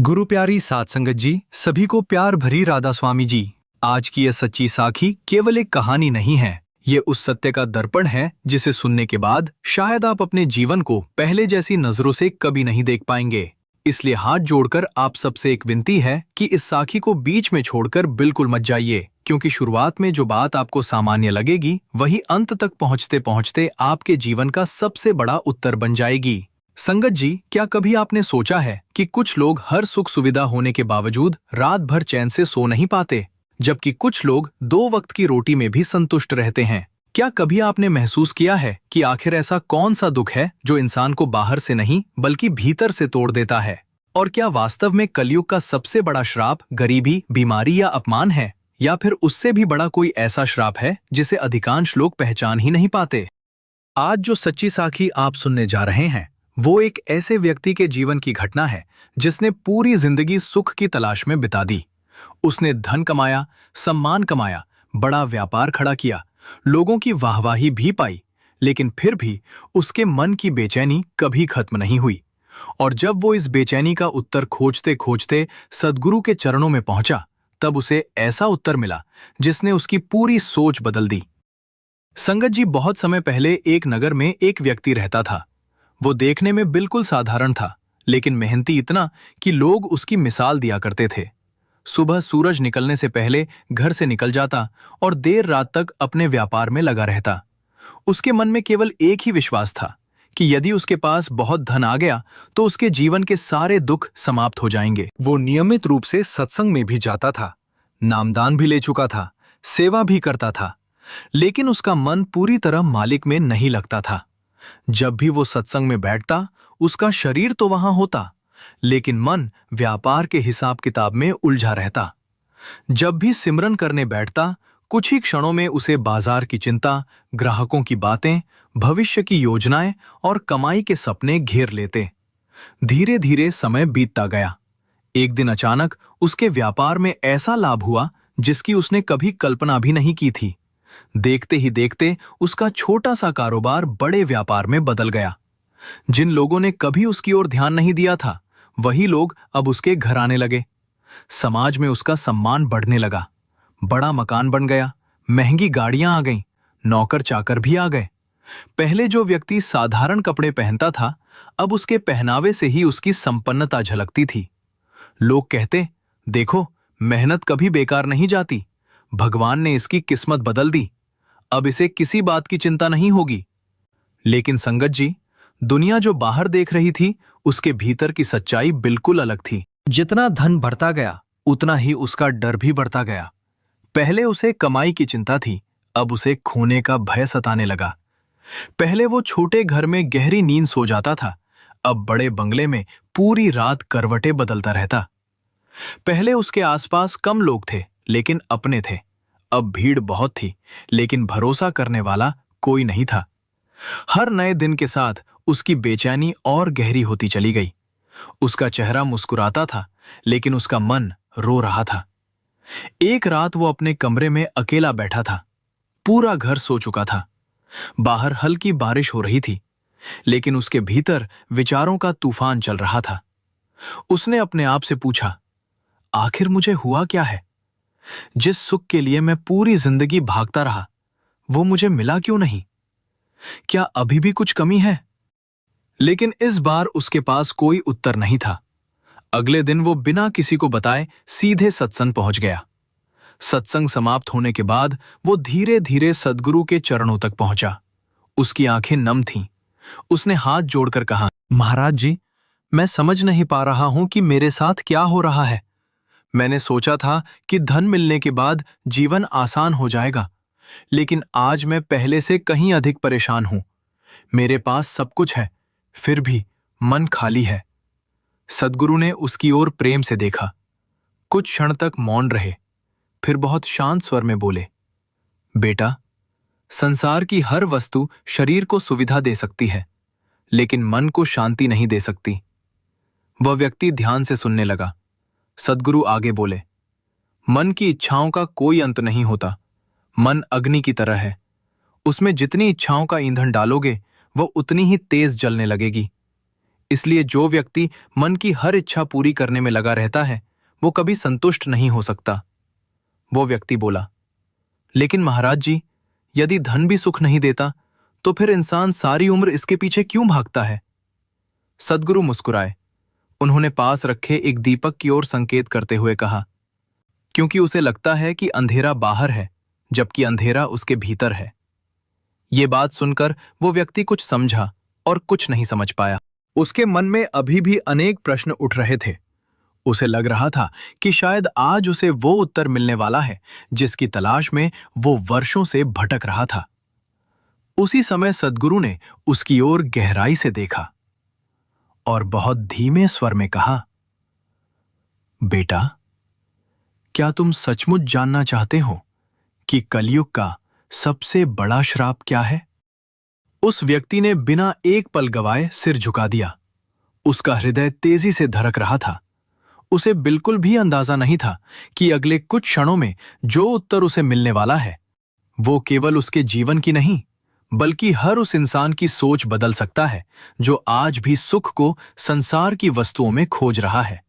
गुरु प्यारी साध संगत जी, सभी को प्यार भरी राधा स्वामी जी। आज की यह सच्ची साखी केवल एक कहानी नहीं है, ये उस सत्य का दर्पण है जिसे सुनने के बाद शायद आप अपने जीवन को पहले जैसी नजरों से कभी नहीं देख पाएंगे। इसलिए हाथ जोड़कर आप सबसे एक विनती है कि इस साखी को बीच में छोड़कर बिल्कुल मत जाइए, क्योंकि शुरुआत में जो बात आपको सामान्य लगेगी वही अंत तक पहुंचते पहुंचते आपके जीवन का सबसे बड़ा उत्तर बन जाएगी। संगत जी, क्या कभी आपने सोचा है कि कुछ लोग हर सुख सुविधा होने के बावजूद रात भर चैन से सो नहीं पाते, जबकि कुछ लोग 2 वक्त की रोटी में भी संतुष्ट रहते हैं। क्या कभी आपने महसूस किया है कि आखिर ऐसा कौन सा दुख है जो इंसान को बाहर से नहीं बल्कि भीतर से तोड़ देता है? और क्या वास्तव में कलयुग का सबसे बड़ा श्राप गरीबी, बीमारी या अपमान है, या फिर उससे भी बड़ा कोई ऐसा श्राप है जिसे अधिकांश लोग पहचान ही नहीं पाते? आज जो सच्ची साखी आप सुनने जा रहे हैं वो एक ऐसे व्यक्ति के जीवन की घटना है जिसने पूरी जिंदगी सुख की तलाश में बिता दी। उसने धन कमाया, सम्मान कमाया, बड़ा व्यापार खड़ा किया, लोगों की वाहवाही भी पाई, लेकिन फिर भी उसके मन की बेचैनी कभी खत्म नहीं हुई। और जब वो इस बेचैनी का उत्तर खोजते खोजते सद्गुरु के चरणों में पहुंचा, तब उसे ऐसा उत्तर मिला जिसने उसकी पूरी सोच बदल दी। संगत जी, बहुत समय पहले एक नगर में एक व्यक्ति रहता था। वो देखने में बिल्कुल साधारण था, लेकिन मेहनती इतना कि लोग उसकी मिसाल दिया करते थे। सुबह सूरज निकलने से पहले घर से निकल जाता और देर रात तक अपने व्यापार में लगा रहता। उसके मन में केवल एक ही विश्वास था कि यदि उसके पास बहुत धन आ गया तो उसके जीवन के सारे दुख समाप्त हो जाएंगे। वो नियमित रूप से सत्संग में भी जाता था, नामदान भी ले चुका था, सेवा भी करता था, लेकिन उसका मन पूरी तरह मालिक में नहीं लगता था। जब भी वो सत्संग में बैठता, उसका शरीर तो वहां होता, लेकिन मन व्यापार के हिसाब किताब में उलझा रहता। जब भी सिमरन करने बैठता, कुछ ही क्षणों में उसे बाजार की चिंता, ग्राहकों की बातें, भविष्य की योजनाएं और कमाई के सपने घेर लेते। धीरे धीरे समय बीतता गया। एक दिन अचानक उसके व्यापार में ऐसा लाभ हुआ जिसकी उसने कभी कल्पना भी नहीं की थी। देखते ही देखते उसका छोटा सा कारोबार बड़े व्यापार में बदल गया। जिन लोगों ने कभी उसकी ओर ध्यान नहीं दिया था, वही लोग अब उसके घर आने लगे। समाज में उसका सम्मान बढ़ने लगा। बड़ा मकान बन गया, महंगी गाड़ियां आ गईं, नौकर चाकर भी आ गए। पहले जो व्यक्ति साधारण कपड़े पहनता था, अब उसके पहनावे से ही उसकी संपन्नता झलकती थी। लोग कहते, देखो, मेहनत कभी बेकार नहीं जाती, भगवान ने इसकी किस्मत बदल दी, अब इसे किसी बात की चिंता नहीं होगी। लेकिन संगत जी, दुनिया जो बाहर देख रही थी, उसके भीतर की सच्चाई बिल्कुल अलग थी। जितना धन बढ़ता गया, उतना ही उसका डर भी बढ़ता गया। पहले उसे कमाई की चिंता थी, अब उसे खोने का भय सताने लगा। पहले वो छोटे घर में गहरी नींद सो जाता था, अब बड़े बंगले में पूरी रात करवटें बदलता रहता। पहले उसके आसपास कम लोग थे, लेकिन अपने थे। अब भीड़ बहुत थी, लेकिन भरोसा करने वाला कोई नहीं था। हर नए दिन के साथ उसकी बेचैनी और गहरी होती चली गई। उसका चेहरा मुस्कुराता था, लेकिन उसका मन रो रहा था। एक रात वो अपने कमरे में अकेला बैठा था। पूरा घर सो चुका था। बाहर हल्की बारिश हो रही थी, लेकिन उसके भीतर विचारों का तूफान चल रहा था। उसने अपने आप से पूछा, आखिर मुझे हुआ क्या है? जिस सुख के लिए मैं पूरी जिंदगी भागता रहा, वो मुझे मिला क्यों नहीं? क्या अभी भी कुछ कमी है? लेकिन इस बार उसके पास कोई उत्तर नहीं था। अगले दिन वो बिना किसी को बताए सीधे सत्संग पहुंच गया। सत्संग समाप्त होने के बाद वो धीरे धीरे सद्गुरु के चरणों तक पहुंचा। उसकी आंखें नम थीं। उसने हाथ जोड़कर कहा, महाराज जी, मैं समझ नहीं पा रहा हूं कि मेरे साथ क्या हो रहा है। मैंने सोचा था कि धन मिलने के बाद जीवन आसान हो जाएगा, लेकिन आज मैं पहले से कहीं अधिक परेशान हूं। मेरे पास सब कुछ है, फिर भी मन खाली है। सद्गुरु ने उसकी ओर प्रेम से देखा। कुछ क्षण तक मौन रहे, फिर बहुत शांत स्वर में बोले, बेटा, संसार की हर वस्तु शरीर को सुविधा दे सकती है, लेकिन मन को शांति नहीं दे सकती। वह व्यक्ति ध्यान से सुनने लगा। सद्गुरु आगे बोले, मन की इच्छाओं का कोई अंत नहीं होता। मन अग्नि की तरह है, उसमें जितनी इच्छाओं का ईंधन डालोगे, वह उतनी ही तेज जलने लगेगी। इसलिए जो व्यक्ति मन की हर इच्छा पूरी करने में लगा रहता है वो कभी संतुष्ट नहीं हो सकता। वो व्यक्ति बोला, लेकिन महाराज जी, यदि धन भी सुख नहीं देता तो फिर इंसान सारी उम्र इसके पीछे क्यों भागता है? सद्गुरु मुस्कुराए। उन्होंने पास रखे एक दीपक की ओर संकेत करते हुए कहा, क्योंकि उसे लगता है कि अंधेरा बाहर है जबकि अंधेरा उसके भीतर है। ये बात सुनकर वो व्यक्ति कुछ समझा और कुछ नहीं समझ पाया। उसके मन में अभी भी अनेक प्रश्न उठ रहे थे। उसे लग रहा था कि शायद आज उसे वो उत्तर मिलने वाला है जिसकी तलाश में वो वर्षों से भटक रहा था। उसी समय सद्गुरु ने उसकी ओर गहराई से देखा और बहुत धीमे स्वर में कहा, बेटा, क्या तुम सचमुच जानना चाहते हो कि कलयुग का सबसे बड़ा श्राप क्या है? उस व्यक्ति ने बिना एक पल गवाए सिर झुका दिया। उसका हृदय तेजी से धड़क रहा था। उसे बिल्कुल भी अंदाजा नहीं था कि अगले कुछ क्षणों में जो उत्तर उसे मिलने वाला है वो केवल उसके जीवन की नहीं बल्कि हर उस इंसान की सोच बदल सकता है जो आज भी सुख को संसार की वस्तुओं में खोज रहा है।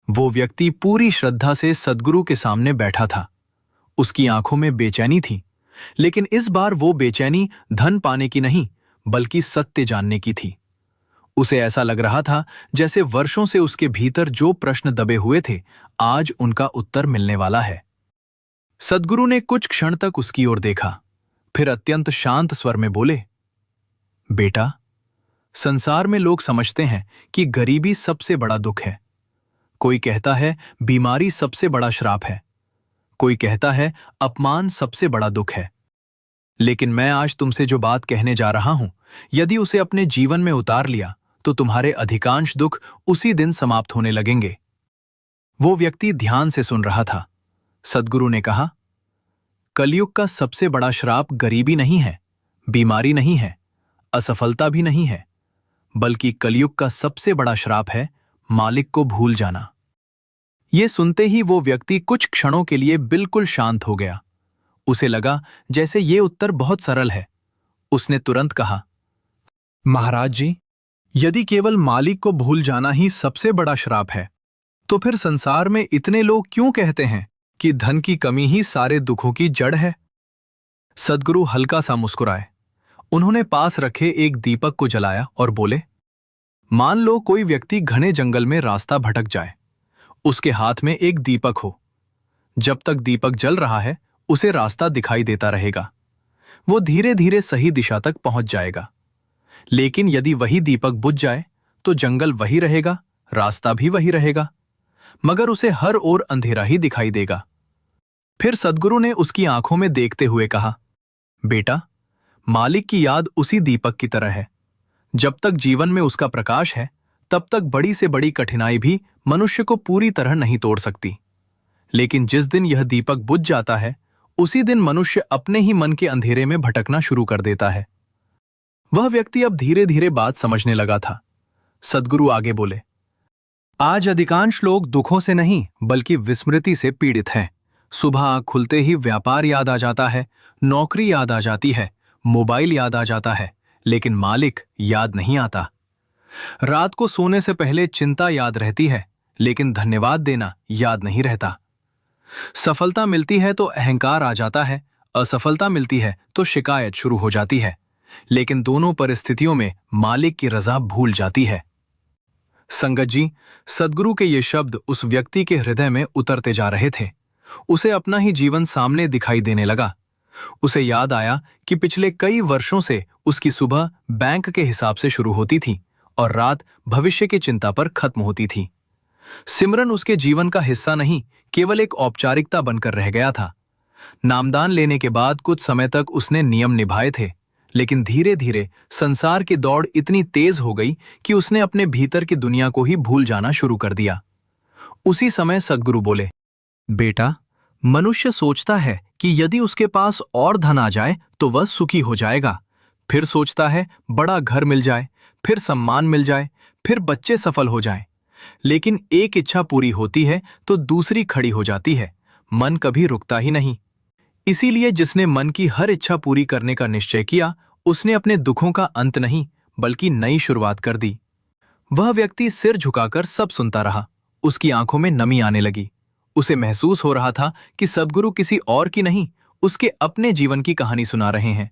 वो व्यक्ति पूरी श्रद्धा से सद्गुरु के सामने बैठा था। उसकी आंखों में बेचैनी थी, लेकिन इस बार वो बेचैनी धन पाने की नहीं बल्कि सत्य जानने की थी। उसे ऐसा लग रहा था जैसे वर्षों से उसके भीतर जो प्रश्न दबे हुए थे आज उनका उत्तर मिलने वाला है। सद्गुरु ने कुछ क्षण तक उसकी ओर देखा, फिर अत्यंत शांत स्वर में बोले, बेटा, संसार में लोग समझते हैं कि गरीबी सबसे बड़ा दुख है। कोई कहता है बीमारी सबसे बड़ा श्राप है, कोई कहता है अपमान सबसे बड़ा दुख है। लेकिन मैं आज तुमसे जो बात कहने जा रहा हूं, यदि उसे अपने जीवन में उतार लिया तो तुम्हारे अधिकांश दुख उसी दिन समाप्त होने लगेंगे। वो व्यक्ति ध्यान से सुन रहा था। सद्गुरु ने कहा, कलयुग का सबसे बड़ा श्राप गरीबी नहीं है, बीमारी नहीं है, असफलता भी नहीं है, बल्कि कलयुग का सबसे बड़ा श्राप है मालिक को भूल जाना। ये सुनते ही वो व्यक्ति कुछ क्षणों के लिए बिल्कुल शांत हो गया। उसे लगा जैसे ये उत्तर बहुत सरल है। उसने तुरंत कहा, महाराज जी, यदि केवल मालिक को भूल जाना ही सबसे बड़ा श्राप है तो फिर संसार में इतने लोग क्यों कहते हैं कि धन की कमी ही सारे दुखों की जड़ है? सद्गुरु हल्का सा मुस्कुराए। उन्होंने पास रखे एक दीपक को जलाया और बोले, मान लो कोई व्यक्ति घने जंगल में रास्ता भटक जाए। उसके हाथ में एक दीपक हो। जब तक दीपक जल रहा है उसे रास्ता दिखाई देता रहेगा। वो धीरे धीरे सही दिशा तक पहुंच जाएगा। लेकिन यदि वही दीपक बुझ जाए तो जंगल वही रहेगा, रास्ता भी वही रहेगा, मगर उसे हर ओर अंधेरा ही दिखाई देगा। फिर सद्गुरु ने उसकी आंखों में देखते हुए कहा, बेटा, मालिक की याद उसी दीपक की तरह है। जब तक जीवन में उसका प्रकाश है तब तक बड़ी से बड़ी कठिनाई भी मनुष्य को पूरी तरह नहीं तोड़ सकती। लेकिन जिस दिन यह दीपक बुझ जाता है उसी दिन मनुष्य अपने ही मन के अंधेरे में भटकना शुरू कर देता है। वह व्यक्ति अब धीरे धीरे बात समझने लगा था। सद्गुरु आगे बोले, आज अधिकांश लोग दुखों से नहीं बल्कि विस्मृति से पीड़ित हैं। सुबह खुलते ही व्यापार याद आ जाता है, नौकरी याद आ जाती है, मोबाइल याद आ जाता है, लेकिन मालिक याद नहीं आता। रात को सोने से पहले चिंता याद रहती है, लेकिन धन्यवाद देना याद नहीं रहता। सफलता मिलती है तो अहंकार आ जाता है, असफलता मिलती है तो शिकायत शुरू हो जाती है, लेकिन दोनों परिस्थितियों में मालिक की रजा भूल जाती है। संगत जी, सद्गुरु के ये शब्द उस व्यक्ति के हृदय में उतरते जा रहे थे। उसे अपना ही जीवन सामने दिखाई देने लगा। उसे याद आया कि पिछले कई वर्षों से उसकी सुबह बैंक के हिसाब से शुरू होती थी और रात भविष्य की चिंता पर खत्म होती थी। सिमरन उसके जीवन का हिस्सा नहीं, केवल एक औपचारिकता बनकर रह गया था। नामदान लेने के बाद कुछ समय तक उसने नियम निभाए थे, लेकिन धीरे धीरे संसार की दौड़ इतनी तेज हो गई कि उसने अपने भीतर की दुनिया को ही भूल जाना शुरू कर दिया। उसी समय सद्गुरु बोले, बेटा, मनुष्य सोचता है कि यदि उसके पास और धन आ जाए तो वह सुखी हो जाएगा। फिर सोचता है बड़ा घर मिल जाए, फिर सम्मान मिल जाए, फिर बच्चे सफल हो जाएं। लेकिन एक इच्छा पूरी होती है तो दूसरी खड़ी हो जाती है। मन कभी रुकता ही नहीं। इसीलिए जिसने मन की हर इच्छा पूरी करने का निश्चय किया, उसने अपने दुखों का अंत नहीं बल्कि नई शुरुआत कर दी। वह व्यक्ति सिर झुकाकर सब सुनता रहा। उसकी आंखों में नमी आने लगी। उसे महसूस हो रहा था कि सद्गुरु किसी और की नहीं, उसके अपने जीवन की कहानी सुना रहे हैं।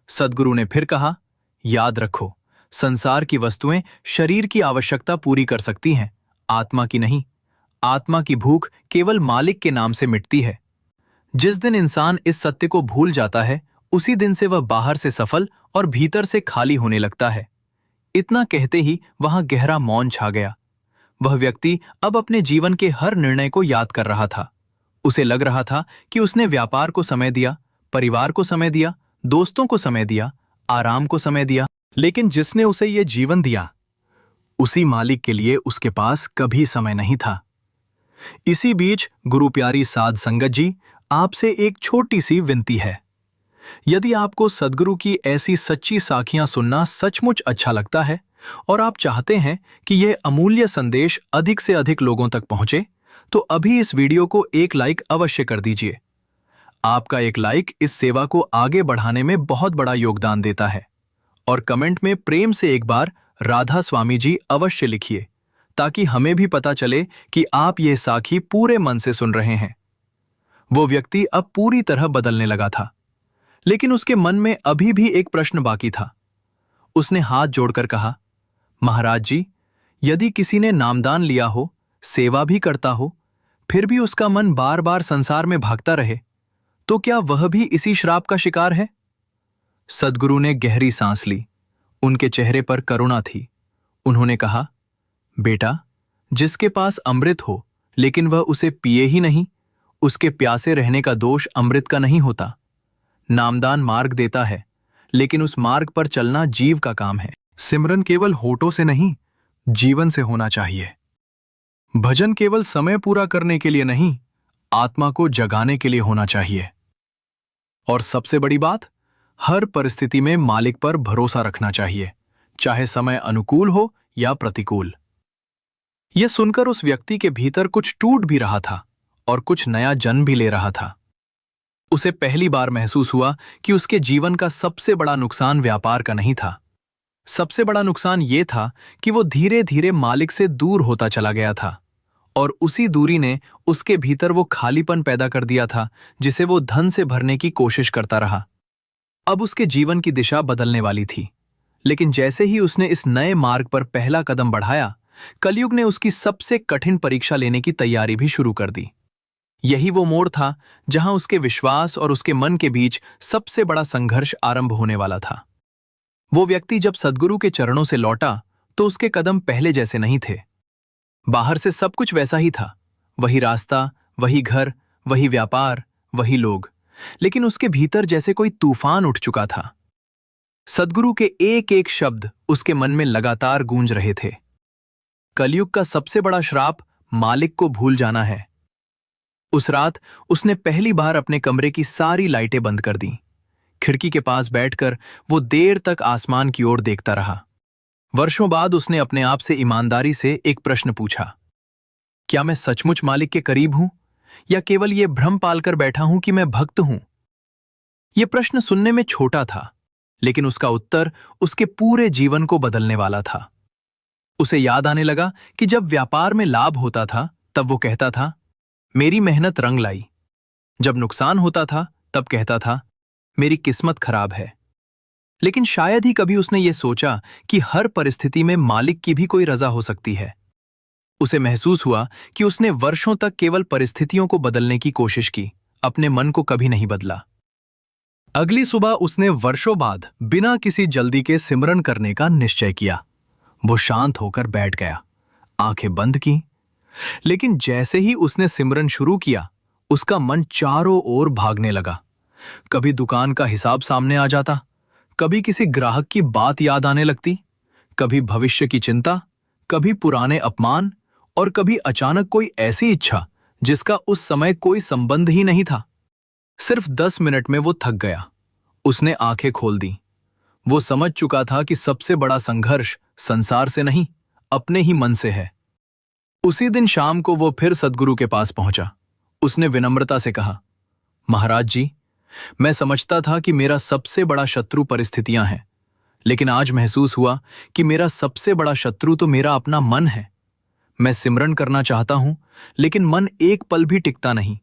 सद्गुरु ने फिर कहा, याद रखो, संसार की वस्तुएं शरीर की आवश्यकता पूरी कर सकती हैं, आत्मा की नहीं। आत्मा की भूख केवल मालिक के नाम से मिटती है। जिस दिन इंसान इस सत्य को भूल जाता है, उसी दिन से वह बाहर से सफल और भीतर से खाली होने लगता है। इतना कहते ही वहां गहरा मौन छा गया। वह व्यक्ति अब अपने जीवन के हर निर्णय को याद कर रहा था। उसे लग रहा था कि उसने व्यापार को समय दिया, परिवार को समय दिया, दोस्तों को समय दिया, आराम को समय दिया, लेकिन जिसने उसे यह जीवन दिया, उसी मालिक के लिए उसके पास कभी समय नहीं था। इसी बीच गुरु प्यारी साध संगत जी, आपसे एक छोटी सी विनती है। यदि आपको सद्गुरु की ऐसी सच्ची साखियां सुनना सचमुच अच्छा लगता है और आप चाहते हैं कि यह अमूल्य संदेश अधिक से अधिक लोगों तक पहुंचे, तो अभी इस वीडियो को एक लाइक अवश्य कर दीजिए। आपका एक लाइक इस सेवा को आगे बढ़ाने में बहुत बड़ा योगदान देता है। और कमेंट में प्रेम से एक बार राधा स्वामी जी अवश्य लिखिए, ताकि हमें भी पता चले कि आप यह साखी पूरे मन से सुन रहे हैं। वो व्यक्ति अब पूरी तरह बदलने लगा था, लेकिन उसके मन में अभी भी एक प्रश्न बाकी था। उसने हाथ जोड़कर कहा, महाराज जी, यदि किसी ने नामदान लिया हो, सेवा भी करता हो, फिर भी उसका मन बार बार संसार में भागता रहे, तो क्या वह भी इसी श्राप का शिकार है? सद्गुरु ने गहरी सांस ली। उनके चेहरे पर करुणा थी। उन्होंने कहा, बेटा, जिसके अमृत अमृत हो लेकिन वह उसे पिए ही नहीं, उसके प्यासे रहने का दोष अमृत का नहीं होता। नामदान मार्ग देता है, लेकिन उस मार्ग पर चलना जीव का काम है। सिमरन केवल होठों से नहीं, जीवन से होना चाहिए। भजन केवल समय पूरा करने के लिए नहीं, आत्मा को जगाने के लिए होना चाहिए। और सबसे बड़ी बात, हर परिस्थिति में मालिक पर भरोसा रखना चाहिए, चाहे समय अनुकूल हो या प्रतिकूल। यह सुनकर उस व्यक्ति के भीतर कुछ टूट भी रहा था और कुछ नया जन्म भी ले रहा था। उसे पहली बार महसूस हुआ कि उसके जीवन का सबसे बड़ा नुकसान व्यापार का नहीं था। सबसे बड़ा नुकसान यह था कि वो धीरे धीरे मालिक से दूर होता चला गया था, और उसी दूरी ने उसके भीतर वो खालीपन पैदा कर दिया था जिसे वो धन से भरने की कोशिश करता रहा। अब उसके जीवन की दिशा बदलने वाली थी, लेकिन जैसे ही उसने इस नए मार्ग पर पहला कदम बढ़ाया, कलयुग ने उसकी सबसे कठिन परीक्षा लेने की तैयारी भी शुरू कर दी। यही वो मोड़ था जहां उसके विश्वास और उसके मन के बीच सबसे बड़ा संघर्ष आरंभ होने वाला था। वो व्यक्ति जब सद्गुरु के चरणों से लौटा तो उसके कदम पहले जैसे नहीं थे। बाहर से सब कुछ वैसा ही था, वही रास्ता, वही घर, वही व्यापार, वही लोग, लेकिन उसके भीतर जैसे कोई तूफान उठ चुका था। सद्गुरु के एक एक शब्द उसके मन में लगातार गूंज रहे थे। कलयुग का सबसे बड़ा श्राप मालिक को भूल जाना है। उस रात उसने पहली बार अपने कमरे की सारी लाइटें बंद कर दी। खिड़की के पास बैठकर वो देर तक आसमान की ओर देखता रहा। वर्षों बाद उसने अपने आप से ईमानदारी से एक प्रश्न पूछा, क्या मैं सचमुच मालिक के करीब हूं, या केवल ये भ्रम पालकर बैठा हूं कि मैं भक्त हूं? यह प्रश्न सुनने में छोटा था, लेकिन उसका उत्तर उसके पूरे जीवन को बदलने वाला था। उसे याद आने लगा कि जब व्यापार में लाभ होता था तब वो कहता था, मेरी मेहनत रंग लाई। जब नुकसान होता था तब कहता था, मेरी किस्मत खराब है। लेकिन शायद ही कभी उसने ये सोचा कि हर परिस्थिति में मालिक की भी कोई रजा हो सकती है। उसे महसूस हुआ कि उसने वर्षों तक केवल परिस्थितियों को बदलने की कोशिश की, अपने मन को कभी नहीं बदला। अगली सुबह उसने वर्षों बाद बिना किसी जल्दी के सिमरन करने का निश्चय किया। वो शांत होकर बैठ गया, आंखें बंद की। लेकिन जैसे ही उसने सिमरन शुरू किया, उसका मन चारों ओर भागने लगा। कभी दुकान का हिसाब सामने आ जाता, कभी किसी ग्राहक की बात याद आने लगती, कभी भविष्य की चिंता, कभी पुराने अपमान, और कभी अचानक कोई ऐसी इच्छा जिसका उस समय कोई संबंध ही नहीं था। सिर्फ 10 मिनट में वो थक गया। उसने आंखें खोल दी। वो समझ चुका था कि सबसे बड़ा संघर्ष संसार से नहीं, अपने ही मन से है। उसी दिन शाम को वो फिर सद्गुरु के पास पहुंचा। उसने विनम्रता से कहा, महाराज जी, मैं समझता था कि मेरा सबसे बड़ा शत्रु परिस्थितियां हैं, लेकिन आज महसूस हुआ कि मेरा सबसे बड़ा शत्रु तो मेरा अपना मन है। मैं सिमरन करना चाहता हूं, लेकिन मन एक पल भी टिकता नहीं।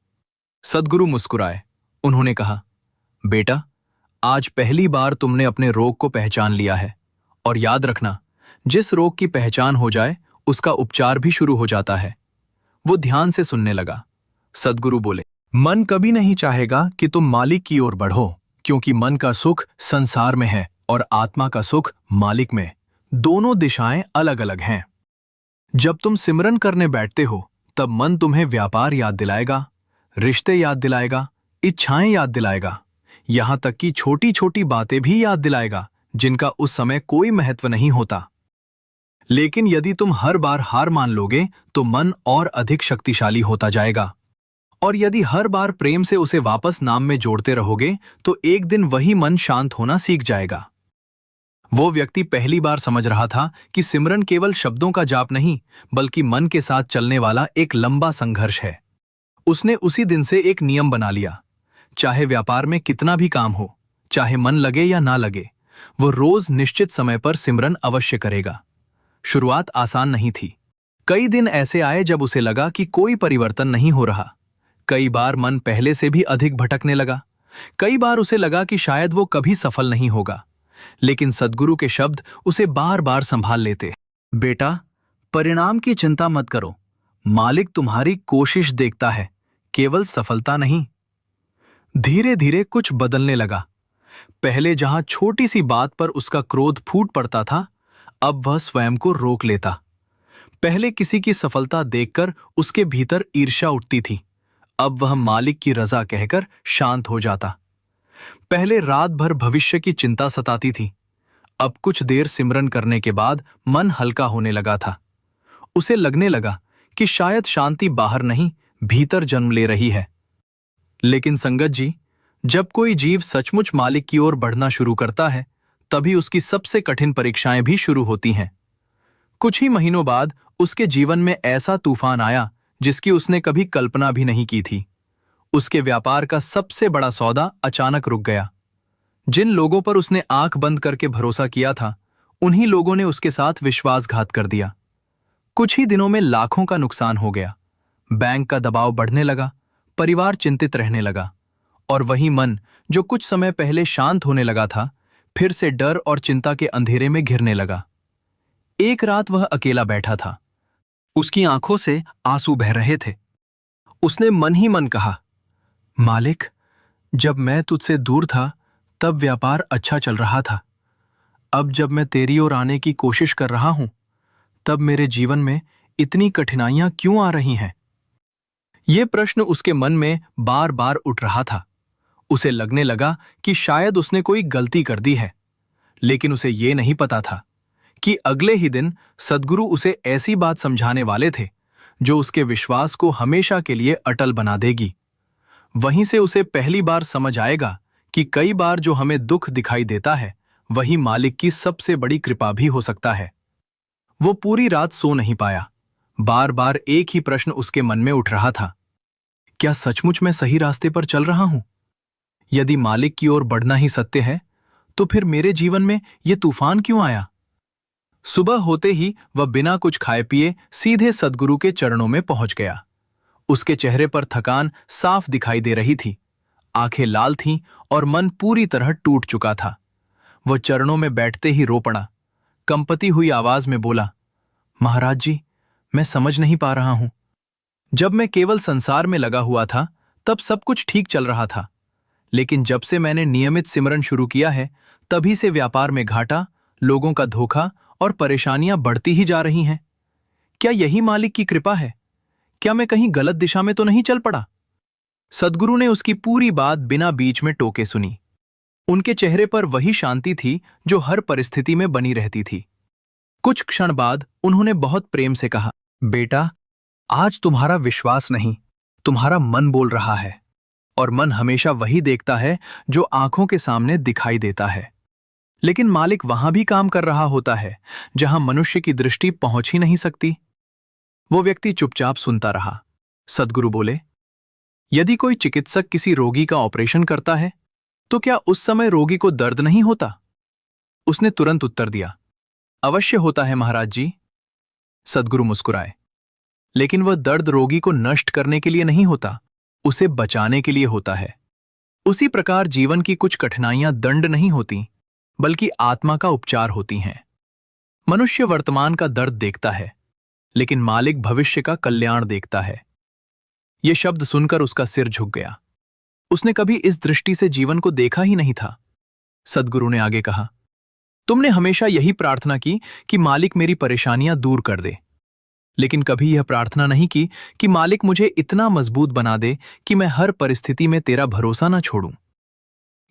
सद्गुरु मुस्कुराए। उन्होंने कहा, बेटा, आज पहली बार तुमने अपने रोग को पहचान लिया है। और याद रखना, जिस रोग की पहचान हो जाए उसका उपचार भी शुरू हो जाता है। वो ध्यान से सुनने लगा। सद्गुरु बोले, मन कभी नहीं चाहेगा कि तुम मालिक की ओर बढ़ो, क्योंकि मन का सुख संसार में है और आत्मा का सुख मालिक में। दोनों दिशाएं अलग अलग हैं। जब तुम सिमरन करने बैठते हो तब मन तुम्हें व्यापार याद दिलाएगा, रिश्ते याद दिलाएगा, इच्छाएं याद दिलाएगा, यहां तक कि छोटी छोटी बातें भी याद दिलाएगा जिनका उस समय कोई महत्व नहीं होता। लेकिन यदि तुम हर बार हार मान लोगे तो मन और अधिक शक्तिशाली होता जाएगा। और यदि हर बार प्रेम से उसे वापस नाम में जोड़ते रहोगे तो एक दिन वही मन शांत होना सीख जाएगा। वो व्यक्ति पहली बार समझ रहा था कि सिमरन केवल शब्दों का जाप नहीं, बल्कि मन के साथ चलने वाला एक लंबा संघर्ष है। उसने उसी दिन से एक नियम बना लिया, चाहे व्यापार में कितना भी काम हो, चाहे मन लगे या ना लगे, वो रोज निश्चित समय पर सिमरन अवश्य करेगा। शुरुआत आसान नहीं थी। कई दिन ऐसे आए जब उसे लगा कि कोई परिवर्तन नहीं हो रहा। कई बार मन पहले से भी अधिक भटकने लगा। कई बार उसे लगा कि शायद वो कभी सफल नहीं होगा। लेकिन सद्गुरु के शब्द उसे बार बार संभाल लेते। बेटा, परिणाम की चिंता मत करो, मालिक तुम्हारी कोशिश देखता है, केवल सफलता नहीं। धीरे धीरे कुछ बदलने लगा। पहले जहां छोटी सी बात पर उसका क्रोध फूट पड़ता था, अब वह स्वयं को रोक लेता। पहले किसी की सफलता देखकर उसके भीतर ईर्ष्या उठती थी, अब वह मालिक की रजा कहकर शांत हो जाता। पहले रात भर भविष्य की चिंता सताती थी, अब कुछ देर सिमरन करने के बाद मन हल्का होने लगा था। उसे लगने लगा कि शायद शांति बाहर नहीं, भीतर जन्म ले रही है। लेकिन संगत जी, जब कोई जीव सचमुच मालिक की ओर बढ़ना शुरू करता है, तभी उसकी सबसे कठिन परीक्षाएं भी शुरू होती हैं। कुछ ही महीनों बाद उसके जीवन में ऐसा तूफान आया जिसकी उसने कभी कल्पना भी नहीं की थी। उसके व्यापार का सबसे बड़ा सौदा अचानक रुक गया। जिन लोगों पर उसने आंख बंद करके भरोसा किया था, उन्हीं लोगों ने उसके साथ विश्वासघात कर दिया। कुछ ही दिनों में लाखों का नुकसान हो गया। बैंक का दबाव बढ़ने लगा, परिवार चिंतित रहने लगा, और वही मन जो कुछ समय पहले शांत होने लगा था, फिर से डर और चिंता के अंधेरे में घिरने लगा। एक रात वह अकेला बैठा था। उसकी आंखों से आंसू बह रहे थे। उसने मन ही मन कहा, मालिक, जब मैं तुझसे दूर था तब व्यापार अच्छा चल रहा था। अब जब मैं तेरी ओर आने की कोशिश कर रहा हूं, तब मेरे जीवन में इतनी कठिनाइयां क्यों आ रही हैं? ये प्रश्न उसके मन में बार बार उठ रहा था। उसे लगने लगा कि शायद उसने कोई गलती कर दी है। लेकिन उसे ये नहीं पता था कि अगले ही दिन सद्गुरु उसे ऐसी बात समझाने वाले थे जो उसके विश्वास को हमेशा के लिए अटल बना देगी। वहीं से उसे पहली बार समझ आएगा कि कई बार जो हमें दुख दिखाई देता है, वही मालिक की सबसे बड़ी कृपा भी हो सकता है। वो पूरी रात सो नहीं पाया। बार बार एक ही प्रश्न उसके मन में उठ रहा था, क्या सचमुच मैं सही रास्ते पर चल रहा हूं? यदि मालिक की ओर बढ़ना ही सत्य है, तो फिर मेरे जीवन में ये तूफान क्यों आया? सुबह होते ही वह बिना कुछ खाए पिए सीधे सद्गुरु के चरणों में पहुंच गया। उसके चेहरे पर थकान साफ दिखाई दे रही थी, आंखें लाल थीं और मन पूरी तरह टूट चुका था। वह चरणों में बैठते ही रो पड़ा। कंपती हुई आवाज में बोला, महाराज जी, मैं समझ नहीं पा रहा हूं। जब मैं केवल संसार में लगा हुआ था तब सब कुछ ठीक चल रहा था, लेकिन जब से मैंने नियमित सिमरन शुरू किया है, तभी से व्यापार में घाटा, लोगों का धोखा और परेशानियां बढ़ती ही जा रही हैं। क्या यही मालिक की कृपा है? क्या मैं कहीं गलत दिशा में तो नहीं चल पड़ा? सद्गुरु ने उसकी पूरी बात बिना बीच में टोके सुनी। उनके चेहरे पर वही शांति थी जो हर परिस्थिति में बनी रहती थी। कुछ क्षण बाद उन्होंने बहुत प्रेम से कहा, बेटा, आज तुम्हारा विश्वास नहीं, तुम्हारा मन बोल रहा है, और मन हमेशा वही देखता है जो आंखों के सामने दिखाई देता है। लेकिन मालिक वहां भी काम कर रहा होता है जहां मनुष्य की दृष्टि पहुंच ही नहीं सकती। वो व्यक्ति चुपचाप सुनता रहा। सद्गुरु बोले, यदि कोई चिकित्सक किसी रोगी का ऑपरेशन करता है, तो क्या उस समय रोगी को दर्द नहीं होता? उसने तुरंत उत्तर दिया, अवश्य होता है महाराज जी। सद्गुरु मुस्कुराए, लेकिन वह दर्द रोगी को नष्ट करने के लिए नहीं होता, उसे बचाने के लिए होता है। उसी प्रकार जीवन की कुछ कठिनाइयां दंड नहीं होती, बल्कि आत्मा का उपचार होती हैं। मनुष्य वर्तमान का दर्द देखता है, लेकिन मालिक भविष्य का कल्याण देखता है। यह शब्द सुनकर उसका सिर झुक गया। उसने कभी इस दृष्टि से जीवन को देखा ही नहीं था। सद्गुरु ने आगे कहा, तुमने हमेशा यही प्रार्थना की कि मालिक मेरी परेशानियां दूर कर दे, लेकिन कभी यह प्रार्थना नहीं की कि मालिक मुझे इतना मजबूत बना दे कि मैं हर परिस्थिति में तेरा भरोसा न छोड़ूं।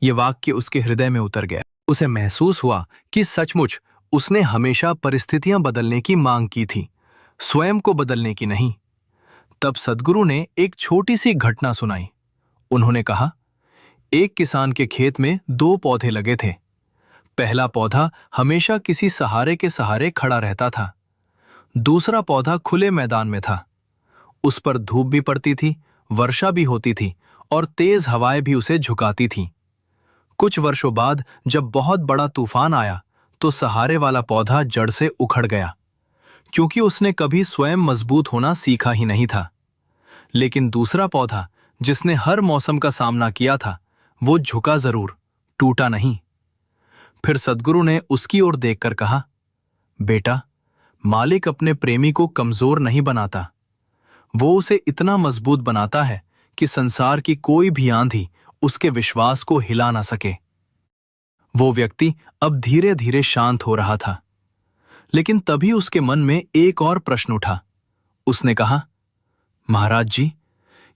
यह वाक्य उसके हृदय में उतर गया। उसे महसूस हुआ कि सचमुच उसने हमेशा परिस्थितियां बदलने की मांग की थी, स्वयं को बदलने की नहीं। तब सद्गुरु ने एक छोटी सी घटना सुनाई। उन्होंने कहा, एक किसान के खेत में 2 पौधे लगे थे। पहला पौधा हमेशा किसी सहारे के सहारे खड़ा रहता था। दूसरा पौधा खुले मैदान में था। उस पर धूप भी पड़ती थी, वर्षा भी होती थी और तेज हवाएं भी उसे झुकाती थीं। कुछ वर्षों बाद जब बहुत बड़ा तूफान आया तो सहारे वाला पौधा जड़ से उखड़ गया, क्योंकि उसने कभी स्वयं मजबूत होना सीखा ही नहीं था। लेकिन दूसरा पौधा, जिसने हर मौसम का सामना किया था, वो झुका जरूर, टूटा नहीं। फिर सद्गुरु ने उसकी ओर देखकर कहा, बेटा, मालिक अपने प्रेमी को कमजोर नहीं बनाता, वो उसे इतना मजबूत बनाता है कि संसार की कोई भी आंधी उसके विश्वास को हिला ना सके। वो व्यक्ति अब धीरे धीरे शांत हो रहा था, लेकिन तभी उसके मन में एक और प्रश्न उठा। उसने कहा, महाराज जी,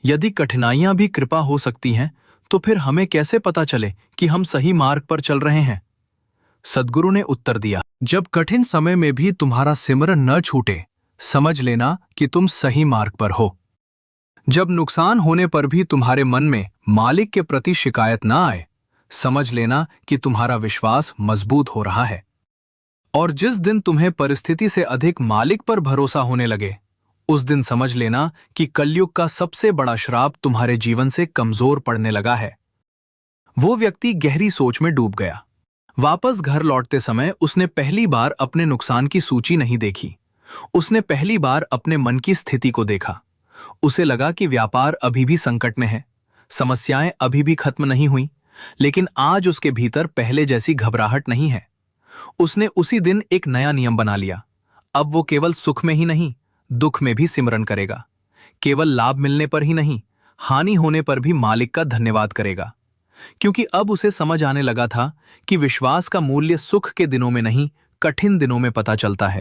यदि कठिनाइयां भी कृपा हो सकती हैं, तो फिर हमें कैसे पता चले कि हम सही मार्ग पर चल रहे हैं? सद्गुरु ने उत्तर दिया, जब कठिन समय में भी तुम्हारा सिमरन न छूटे, समझ लेना कि तुम सही मार्ग पर हो। जब नुकसान होने पर भी तुम्हारे मन में मालिक के प्रति शिकायत ना आए, समझ लेना कि तुम्हारा विश्वास मजबूत हो रहा है। और जिस दिन तुम्हें परिस्थिति से अधिक मालिक पर भरोसा होने लगे, उस दिन समझ लेना कि कलयुग का सबसे बड़ा श्राप तुम्हारे जीवन से कमजोर पड़ने लगा है। वो व्यक्ति गहरी सोच में डूब गया। वापस घर लौटते समय उसने पहली बार अपने नुकसान की सूची नहीं देखी। उसने पहली बार अपने मन की स्थिति को देखा। उसे लगा कि व्यापार अभी भी संकट में है, समस्याएं अभी भी खत्म नहीं हुई, लेकिन आज उसके भीतर पहले जैसी घबराहट नहीं है। उसने उसी दिन एक नया नियम बना लिया। अब वो केवल सुख में ही नहीं, दुख में भी सिमरन करेगा। केवल लाभ मिलने पर ही नहीं, हानि होने पर भी मालिक का धन्यवाद करेगा, क्योंकि अब उसे समझ आने लगा था कि विश्वास का मूल्य सुख के दिनों में नहीं, कठिन दिनों में पता चलता है।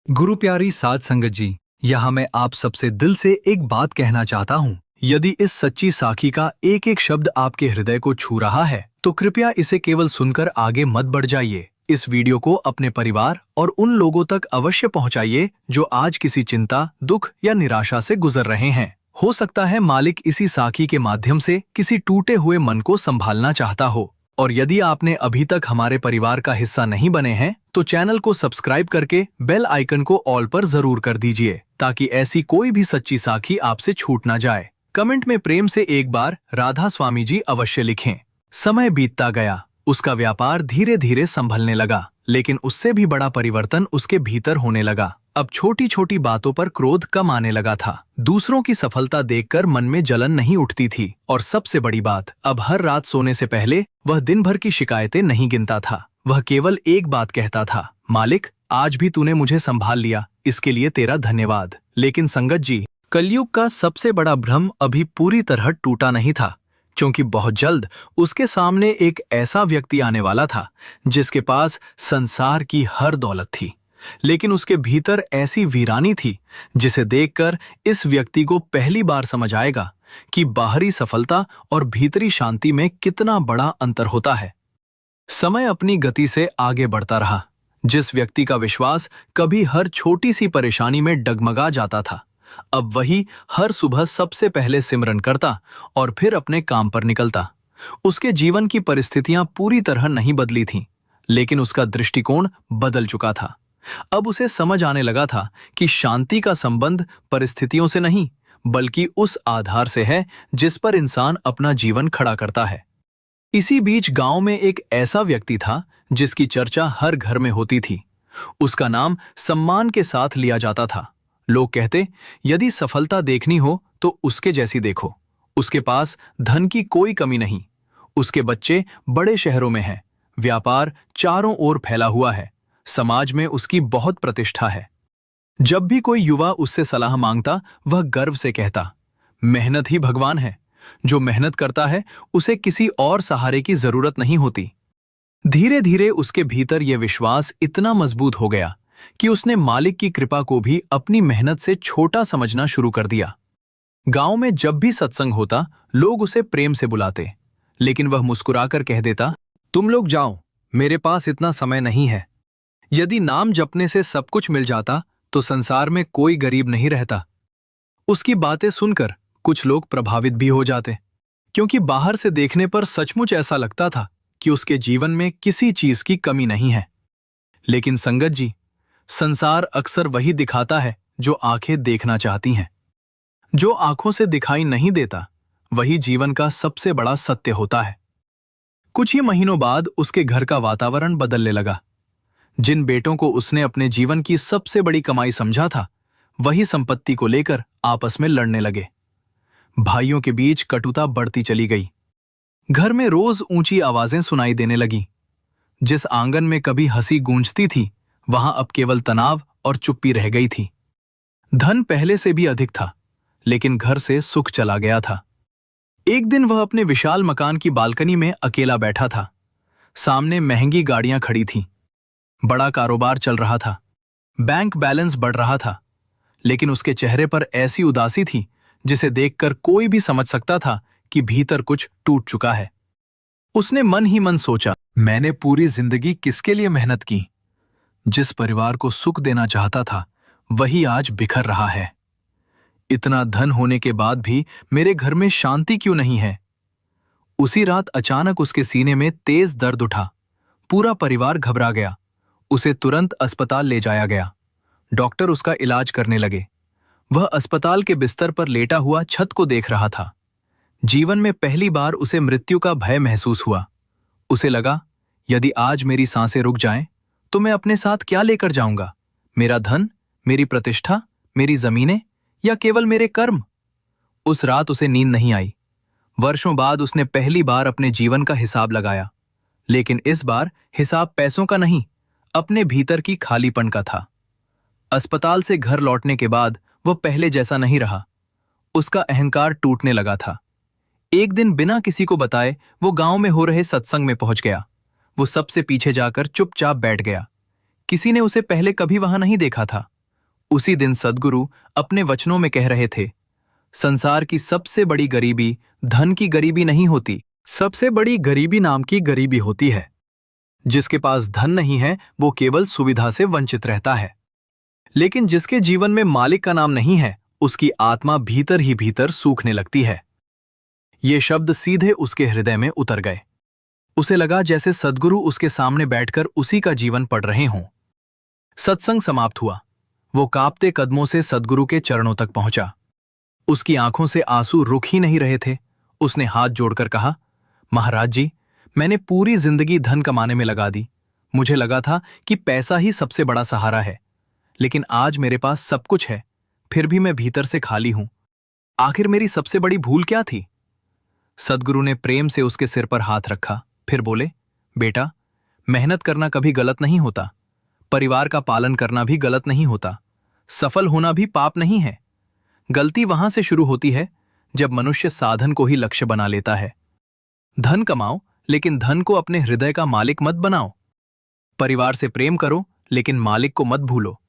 गुरु प्यारी साध संगत जी, यहां मैं आप सबसे दिल से एक बात कहना चाहता हूं। यदि इस सच्ची साखी का एक एक शब्द आपके हृदय को छू रहा है, तो कृपया इसे केवल सुनकर आगे मत बढ़ जाइए। इस वीडियो को अपने परिवार और उन लोगों तक अवश्य पहुंचाइए जो आज किसी चिंता, दुख या निराशा से गुजर रहे हैं। हो सकता है मालिक इसी साखी के माध्यम से किसी टूटे हुए मन को संभालना चाहता हो। और यदि आपने अभी तक हमारे परिवार का हिस्सा नहीं बने हैं, तो चैनल को सब्सक्राइब करके बेल आइकन को ऑल पर जरूर कर दीजिए, ताकि ऐसी कोई भी सच्ची साखी आपसे छूट ना जाए। कमेंट में प्रेम से एक बार राधा स्वामी जी अवश्य लिखें। समय बीतता गया, उसका व्यापार धीरे धीरे संभलने लगा, लेकिन उससे भी बड़ा परिवर्तन उसके भीतर होने लगा। अब छोटी छोटी बातों पर क्रोध कम आने लगा था। दूसरों की सफलता देखकर मन में जलन नहीं उठती थी, और सबसे बड़ी बात, अब हर रात सोने से पहले वह दिन भर की शिकायतें नहीं गिनता था। वह केवल एक बात कहता था, मालिक, आज भी तूने मुझे संभाल लिया, इसके लिए तेरा धन्यवाद। लेकिन संगत जी, कलयुग का सबसे बड़ा भ्रम अभी पूरी तरह टूटा नहीं था, क्योंकि बहुत जल्द उसके सामने एक ऐसा व्यक्ति आने वाला था जिसके पास संसार की हर दौलत थी, लेकिन उसके भीतर ऐसी वीरानी थी जिसे देखकर इस व्यक्ति को पहली बार समझ आएगा कि बाहरी सफलता और भीतरी शांति में कितना बड़ा अंतर होता है। समय अपनी गति से आगे बढ़ता रहा। जिस व्यक्ति का विश्वास कभी हर छोटी सी परेशानी में डगमगा जाता था, अब वही हर सुबह सबसे पहले सिमरन करता और फिर अपने काम पर निकलता। उसके जीवन की परिस्थितियां पूरी तरह नहीं बदली थीं, लेकिन उसका दृष्टिकोण बदल चुका था। अब उसे समझ आने लगा था कि शांति का संबंध परिस्थितियों से नहीं, बल्कि उस आधार से है जिस पर इंसान अपना जीवन खड़ा करता है। इसी बीच गांव में एक ऐसा व्यक्ति था जिसकी चर्चा हर घर में होती थी। उसका नाम सम्मान के साथ लिया जाता था। लोग कहते, यदि सफलता देखनी हो तो उसके जैसी देखो। उसके पास धन की कोई कमी नहीं। उसके बच्चे बड़े शहरों में हैं। व्यापार चारों ओर फैला हुआ है। समाज में उसकी बहुत प्रतिष्ठा है। जब भी कोई युवा उससे सलाह मांगता, वह गर्व से कहता, मेहनत ही भगवान है। जो मेहनत करता है उसे किसी और सहारे की जरूरत नहीं होती। धीरे धीरे उसके भीतर यह विश्वास इतना मजबूत हो गया कि उसने मालिक की कृपा को भी अपनी मेहनत से छोटा समझना शुरू कर दिया। गांव में जब भी सत्संग होता, लोग उसे प्रेम से बुलाते, लेकिन वह मुस्कुराकर कह देता, तुम लोग जाओ, मेरे पास इतना समय नहीं है। यदि नाम जपने से सब कुछ मिल जाता तो संसार में कोई गरीब नहीं रहता। उसकी बातें सुनकर कुछ लोग प्रभावित भी हो जाते, क्योंकि बाहर से देखने पर सचमुच ऐसा लगता था कि उसके जीवन में किसी चीज की कमी नहीं है। लेकिन संगत जी, संसार अक्सर वही दिखाता है जो आंखें देखना चाहती हैं। जो आंखों से दिखाई नहीं देता, वही जीवन का सबसे बड़ा सत्य होता है। कुछ ही महीनों बाद उसके घर का वातावरण बदलने लगा। जिन बेटों को उसने अपने जीवन की सबसे बड़ी कमाई समझा था, वही संपत्ति को लेकर आपस में लड़ने लगे। भाइयों के बीच कटुता बढ़ती चली गई। घर में रोज ऊंची आवाजें सुनाई देने लगी। जिस आंगन में कभी हंसी गूंजती थी, वहां अब केवल तनाव और चुप्पी रह गई थी। धन पहले से भी अधिक था, लेकिन घर से सुख चला गया था। एक दिन वह अपने विशाल मकान की बालकनी में अकेला बैठा था। सामने महंगी गाड़ियां खड़ी थीं। बड़ा कारोबार चल रहा था। बैंक बैलेंस बढ़ रहा था, लेकिन उसके चेहरे पर ऐसी उदासी थी जिसे देखकर कोई भी समझ सकता था कि भीतर कुछ टूट चुका है। उसने मन ही मन सोचा, मैंने पूरी जिंदगी किसके लिए मेहनत की? जिस परिवार को सुख देना चाहता था, वही आज बिखर रहा है। इतना धन होने के बाद भी मेरे घर में शांति क्यों नहीं है? उसी रात अचानक उसके सीने में तेज दर्द उठा। पूरा परिवार घबरा गया। उसे तुरंत अस्पताल ले जाया गया। डॉक्टर उसका इलाज करने लगे। वह अस्पताल के बिस्तर पर लेटा हुआ छत को देख रहा था। जीवन में पहली बार उसे मृत्यु का भय महसूस हुआ। उसे लगा, यदि आज मेरी सांसें रुक जाएं, तो मैं अपने साथ क्या लेकर जाऊंगा? मेरा धन, मेरी प्रतिष्ठा, मेरी जमीनें, या केवल मेरे कर्म? उस रात उसे नींद नहीं आई। वर्षों बाद उसने पहली बार अपने जीवन का हिसाब लगाया, लेकिन इस बार हिसाब पैसों का नहीं, अपने भीतर की खालीपन का था। अस्पताल से घर लौटने के बाद वह पहले जैसा नहीं रहा। उसका अहंकार टूटने लगा था। एक दिन बिना किसी को बताए वो गांव में हो रहे सत्संग में पहुंच गया। वो सबसे पीछे जाकर चुपचाप बैठ गया। किसी ने उसे पहले कभी वहां नहीं देखा था। उसी दिन सद्गुरु अपने वचनों में कह रहे थे, संसार की सबसे बड़ी गरीबी धन की गरीबी नहीं होती, सबसे बड़ी गरीबी नाम की गरीबी होती है। जिसके पास धन नहीं है, वो केवल सुविधा से वंचित रहता है। लेकिन जिसके जीवन में मालिक का नाम नहीं है, उसकी आत्मा भीतर ही भीतर सूखने लगती है। ये शब्द सीधे उसके हृदय में उतर गए। उसे लगा जैसे सद्गुरु उसके सामने बैठकर उसी का जीवन पढ़ रहे हों। सत्संग समाप्त हुआ। वो कांपते कदमों से सद्गुरु के चरणों तक पहुंचा। उसकी आंखों से आंसू रुक ही नहीं रहे थे। उसने हाथ जोड़कर कहा, महाराज जी, मैंने पूरी जिंदगी धन कमाने में लगा दी। मुझे लगा था कि पैसा ही सबसे बड़ा सहारा है, लेकिन आज मेरे पास सब कुछ है, फिर भी मैं भीतर से खाली हूं। आखिर मेरी सबसे बड़ी भूल क्या थी? सद्गुरु ने प्रेम से उसके सिर पर हाथ रखा, फिर बोले, बेटा, मेहनत करना कभी गलत नहीं होता। परिवार का पालन करना भी गलत नहीं होता। सफल होना भी पाप नहीं है। गलती वहां से शुरू होती है जब मनुष्य साधन को ही लक्ष्य बना लेता है। धन कमाओ, लेकिन धन को अपने हृदय का मालिक मत बनाओ। परिवार से प्रेम करो, लेकिन मालिक को मत भूलो।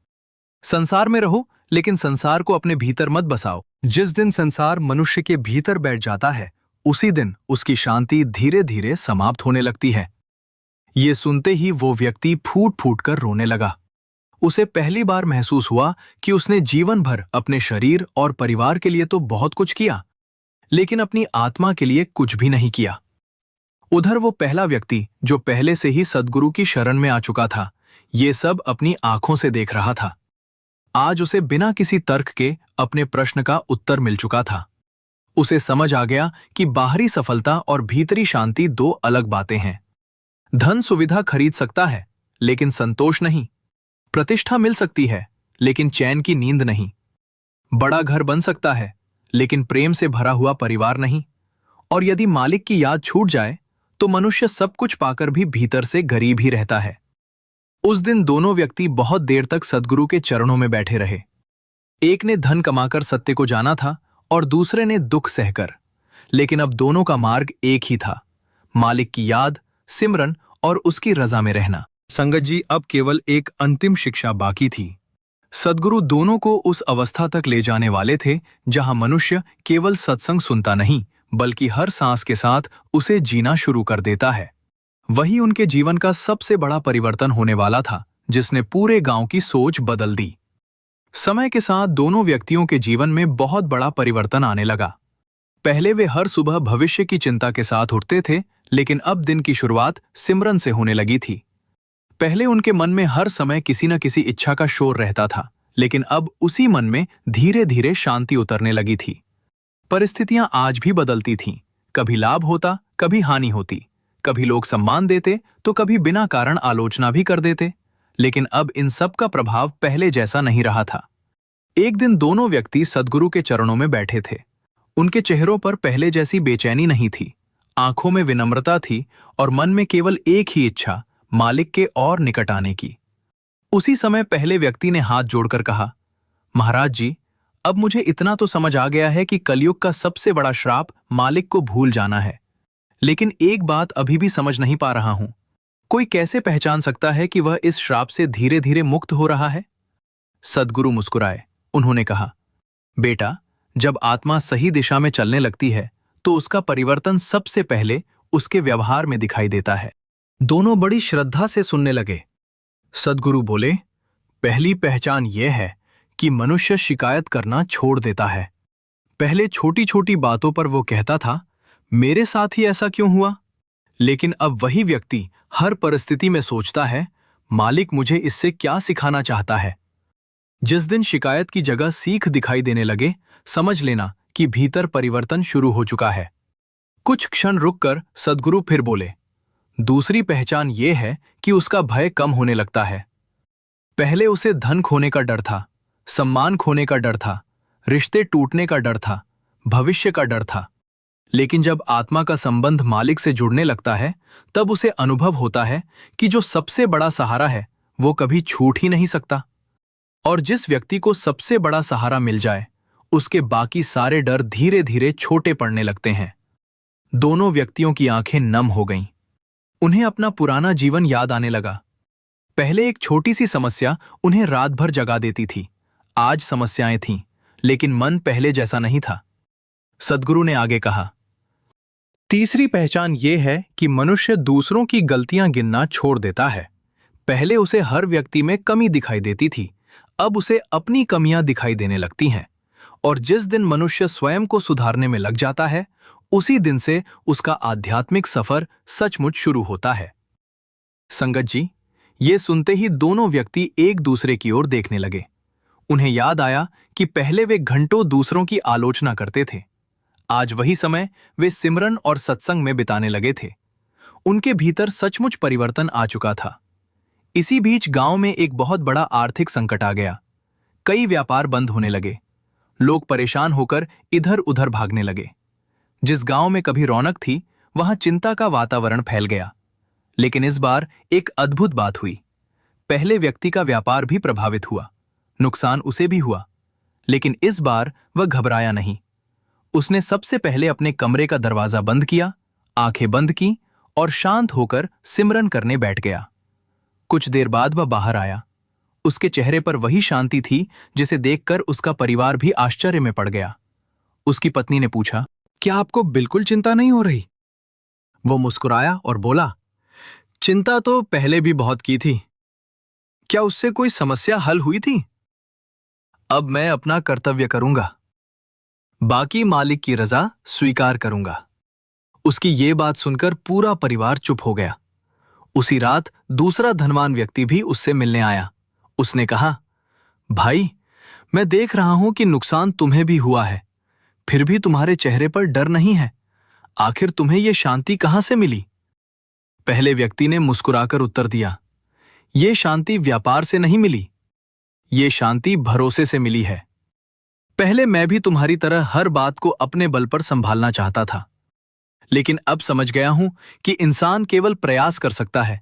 संसार में रहो, लेकिन संसार को अपने भीतर मत बसाओ। जिस दिन संसार मनुष्य के भीतर बैठ जाता है, उसी दिन उसकी शांति धीरे धीरे समाप्त होने लगती है। ये सुनते ही वो व्यक्ति फूट फूट कर रोने लगा। उसे पहली बार महसूस हुआ कि उसने जीवन भर अपने शरीर और परिवार के लिए तो बहुत कुछ किया, लेकिन अपनी आत्मा के लिए कुछ भी नहीं किया। उधर वो पहला व्यक्ति जो पहले से ही सद्गुरु की शरण में आ चुका था, ये सब अपनी आंखों से देख रहा था। आज उसे बिना किसी तर्क के अपने प्रश्न का उत्तर मिल चुका था। उसे समझ आ गया कि बाहरी सफलता और भीतरी शांति दो अलग बातें हैं। धन सुविधा खरीद सकता है, लेकिन संतोष नहीं। प्रतिष्ठा मिल सकती है, लेकिन चैन की नींद नहीं। बड़ा घर बन सकता है, लेकिन प्रेम से भरा हुआ परिवार नहीं। और यदि मालिक की याद छूट जाए, तो मनुष्य सब कुछ पाकर भी भीतर से गरीब ही रहता है। उस दिन दोनों व्यक्ति बहुत देर तक सद्गुरु के चरणों में बैठे रहे। एक ने धन कमाकर सत्य को जाना था और दूसरे ने दुख सहकर। लेकिन अब दोनों का मार्ग एक ही था, मालिक की याद, सिमरन और उसकी रजा में रहना। संगत जी, अब केवल एक अंतिम शिक्षा बाकी थी। सद्गुरु दोनों को उस अवस्था तक ले जाने वाले थे जहां मनुष्य केवल सत्संग सुनता नहीं, बल्कि हर सांस के साथ उसे जीना शुरू कर देता है। वही उनके जीवन का सबसे बड़ा परिवर्तन होने वाला था, जिसने पूरे गांव की सोच बदल दी। समय के साथ दोनों व्यक्तियों के जीवन में बहुत बड़ा परिवर्तन आने लगा। पहले वे हर सुबह भविष्य की चिंता के साथ उठते थे, लेकिन अब दिन की शुरुआत सिमरन से होने लगी थी। पहले उनके मन में हर समय किसी न किसी इच्छा का शोर रहता था, लेकिन अब उसी मन में धीरे धीरे शांति उतरने लगी थी। परिस्थितियां आज भी बदलती थीं, कभी लाभ होता, कभी हानि होती, कभी लोग सम्मान देते तो कभी बिना कारण आलोचना भी कर देते। लेकिन अब इन सब का प्रभाव पहले जैसा नहीं रहा था। एक दिन दोनों व्यक्ति सद्गुरु के चरणों में बैठे थे। उनके चेहरों पर पहले जैसी बेचैनी नहीं थी, आंखों में विनम्रता थी और मन में केवल एक ही इच्छा, मालिक के और निकट आने की। उसी समय पहले व्यक्ति ने हाथ जोड़कर कहा, महाराज जी, अब मुझे इतना तो समझ आ गया है कि कलयुग का सबसे बड़ा श्राप मालिक को भूल जाना है। लेकिन एक बात अभी भी समझ नहीं पा रहा हूं, कोई कैसे पहचान सकता है कि वह इस श्राप से धीरे धीरे मुक्त हो रहा है? सद्गुरु मुस्कुराए। उन्होंने कहा, बेटा, जब आत्मा सही दिशा में चलने लगती है तो उसका परिवर्तन सबसे पहले उसके व्यवहार में दिखाई देता है। दोनों बड़ी श्रद्धा से सुनने लगे। सद्गुरु बोले, पहली पहचान यह है कि मनुष्य शिकायत करना छोड़ देता है। पहले छोटी छोटी बातों पर वो कहता था, मेरे साथ ही ऐसा क्यों हुआ? लेकिन अब वही व्यक्ति हर परिस्थिति में सोचता है, मालिक मुझे इससे क्या सिखाना चाहता है? जिस दिन शिकायत की जगह सीख दिखाई देने लगे, समझ लेना कि भीतर परिवर्तन शुरू हो चुका है। कुछ क्षण रुककर सद्गुरु फिर बोले, दूसरी पहचान यह है कि उसका भय कम होने लगता है। पहले उसे धन खोने का डर था, सम्मान खोने का डर था, रिश्ते टूटने का डर था, भविष्य का डर था। लेकिन जब आत्मा का संबंध मालिक से जुड़ने लगता है, तब उसे अनुभव होता है कि जो सबसे बड़ा सहारा है वो कभी छूट ही नहीं सकता। और जिस व्यक्ति को सबसे बड़ा सहारा मिल जाए, उसके बाकी सारे डर धीरे धीरे छोटे पड़ने लगते हैं। दोनों व्यक्तियों की आंखें नम हो गईं। उन्हें अपना पुराना जीवन याद आने लगा। पहले एक छोटी सी समस्या उन्हें रात भर जगा देती थी। आज समस्याएं थीं, लेकिन मन पहले जैसा नहीं था। सद्गुरु ने आगे कहा, तीसरी पहचान यह है कि मनुष्य दूसरों की गलतियां गिनना छोड़ देता है। पहले उसे हर व्यक्ति में कमी दिखाई देती थी, अब उसे अपनी कमियां दिखाई देने लगती हैं। और जिस दिन मनुष्य स्वयं को सुधारने में लग जाता है, उसी दिन से उसका आध्यात्मिक सफर सचमुच शुरू होता है। संगत जी, ये सुनते ही दोनों व्यक्ति एक दूसरे की ओर देखने लगे। उन्हें याद आया कि पहले वे घंटों दूसरों की आलोचना करते थे। आज वही समय वे सिमरन और सत्संग में बिताने लगे थे। उनके भीतर सचमुच परिवर्तन आ चुका था। इसी बीच गांव में एक बहुत बड़ा आर्थिक संकट आ गया। कई व्यापार बंद होने लगे। लोग परेशान होकर इधर उधर भागने लगे। जिस गांव में कभी रौनक थी, वहां चिंता का वातावरण फैल गया। लेकिन इस बार एक अद्भुत बात हुई। पहले व्यक्ति का व्यापार भी प्रभावित हुआ, नुकसान उसे भी हुआ, लेकिन इस बार वह घबराया नहीं। उसने सबसे पहले अपने कमरे का दरवाजा बंद किया, आंखें बंद की और शांत होकर सिमरन करने बैठ गया। कुछ देर बाद वह बाहर आया। उसके चेहरे पर वही शांति थी जिसे देखकर उसका परिवार भी आश्चर्य में पड़ गया। उसकी पत्नी ने पूछा, क्या आपको बिल्कुल चिंता नहीं हो रही? वो मुस्कुराया और बोला, चिंता तो पहले भी बहुत की थी। क्या उससे कोई समस्या हल हुई थी? अब मैं अपना कर्तव्य करूंगा, बाकी मालिक की रजा स्वीकार करूंगा। उसकी ये बात सुनकर पूरा परिवार चुप हो गया। उसी रात दूसरा धनवान व्यक्ति भी उससे मिलने आया। उसने कहा, भाई, मैं देख रहा हूं कि नुकसान तुम्हें भी हुआ है। फिर भी तुम्हारे चेहरे पर डर नहीं है। आखिर तुम्हें ये शांति कहाँ से मिली? पहले व्यक्ति ने मुस्कुराकर उत्तर दिया, ये शांति व्यापार से नहीं मिली, ये शांति भरोसे से मिली है। पहले मैं भी तुम्हारी तरह हर बात को अपने बल पर संभालना चाहता था, लेकिन अब समझ गया हूं कि इंसान केवल प्रयास कर सकता है,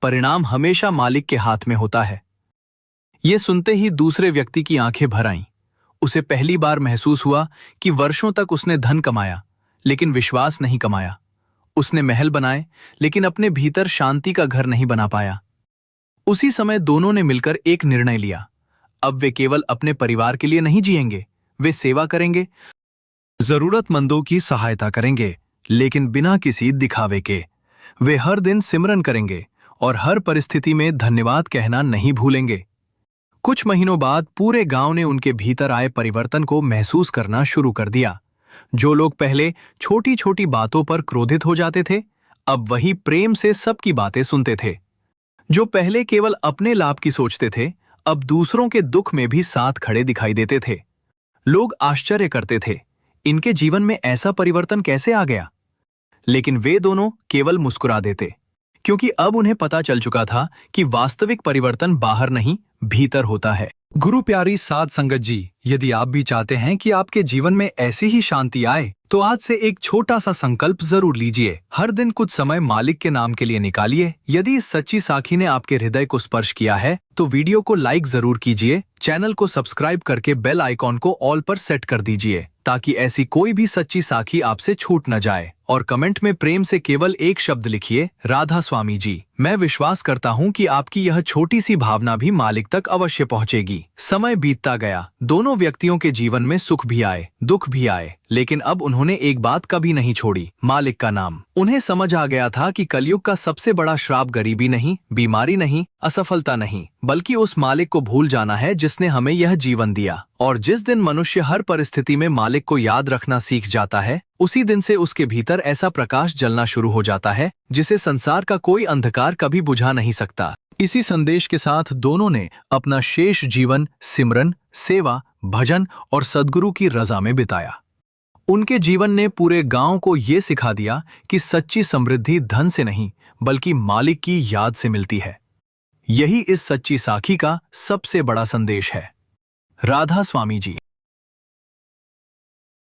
परिणाम हमेशा मालिक के हाथ में होता है। ये सुनते ही दूसरे व्यक्ति की आंखें भर आईं। उसे पहली बार महसूस हुआ कि वर्षों तक उसने धन कमाया, लेकिन विश्वास नहीं कमाया। उसने महल बनाए, लेकिन अपने भीतर शांति का घर नहीं बना पाया। उसी समय दोनों ने मिलकर एक निर्णय लिया। अब वे केवल अपने परिवार के लिए नहीं जिएंगे, वे सेवा करेंगे, जरूरतमंदों की सहायता करेंगे, लेकिन बिना किसी दिखावे के। वे हर दिन सिमरन करेंगे और हर परिस्थिति में धन्यवाद कहना नहीं भूलेंगे। कुछ महीनों बाद पूरे गांव ने उनके भीतर आए परिवर्तन को महसूस करना शुरू कर दिया। जो लोग पहले छोटी छोटी बातों पर क्रोधित हो जाते थे, अब वही प्रेम से सबकी बातें सुनते थे। जो पहले केवल अपने लाभ की सोचते थे, अब दूसरों के दुख में भी साथ खड़े दिखाई देते थे। लोग आश्चर्य करते थे, इनके जीवन में ऐसा परिवर्तन कैसे आ गया? लेकिन वे दोनों केवल मुस्कुरा देते, क्योंकि अब उन्हें पता चल चुका था कि वास्तविक परिवर्तन बाहर नहीं, भीतर होता है। गुरु प्यारी साध संगत जी, यदि आप भी चाहते हैं कि आपके जीवन में ऐसी ही शांति आए, तो आज से एक छोटा सा संकल्प जरूर लीजिए। हर दिन कुछ समय मालिक के नाम के लिए निकालिए। यदि इस सच्ची साखी ने आपके हृदय को स्पर्श किया है, तो वीडियो को लाइक जरूर कीजिए, चैनल को सब्सक्राइब करके बेल आइकॉन को ऑल पर सेट कर दीजिए, ताकि ऐसी कोई भी सच्ची साखी आपसे छूट न जाए। और कमेंट में प्रेम से केवल एक शब्द लिखिए, राधा स्वामी जी। मैं विश्वास करता हूँ कि आपकी यह छोटी सी भावना भी मालिक तक अवश्य पहुँचेगी। समय बीतता गया, दोनों व्यक्तियों के जीवन में सुख भी आए, दुख भी आए, लेकिन अब उन्होंने एक बात कभी नहीं छोड़ी, मालिक का नाम। उन्हें समझ आ गया था कि कलयुग का सबसे बड़ा श्राप गरीबी नहीं, बीमारी नहीं, असफलता नहीं, बल्कि उस मालिक को भूल जाना है जिसने हमें यह जीवन दिया। और जिस दिन मनुष्य हर परिस्थिति में मालिक को याद रखना सीख जाता है, उसी दिन से उसके भीतर ऐसा प्रकाश जलना शुरू हो जाता है जिसे संसार का कोई अंधकार कभी बुझा नहीं सकता। इसी संदेश के साथ दोनों ने अपना शेष जीवन सिमरन, सेवा, भजन और सद्गुरु की रजा में बिताया। उनके जीवन ने पूरे गांव को ये सिखा दिया कि सच्ची समृद्धि धन से नहीं, बल्कि मालिक की याद से मिलती है। यही इस सच्ची साखी का सबसे बड़ा संदेश है। राधा स्वामी जी।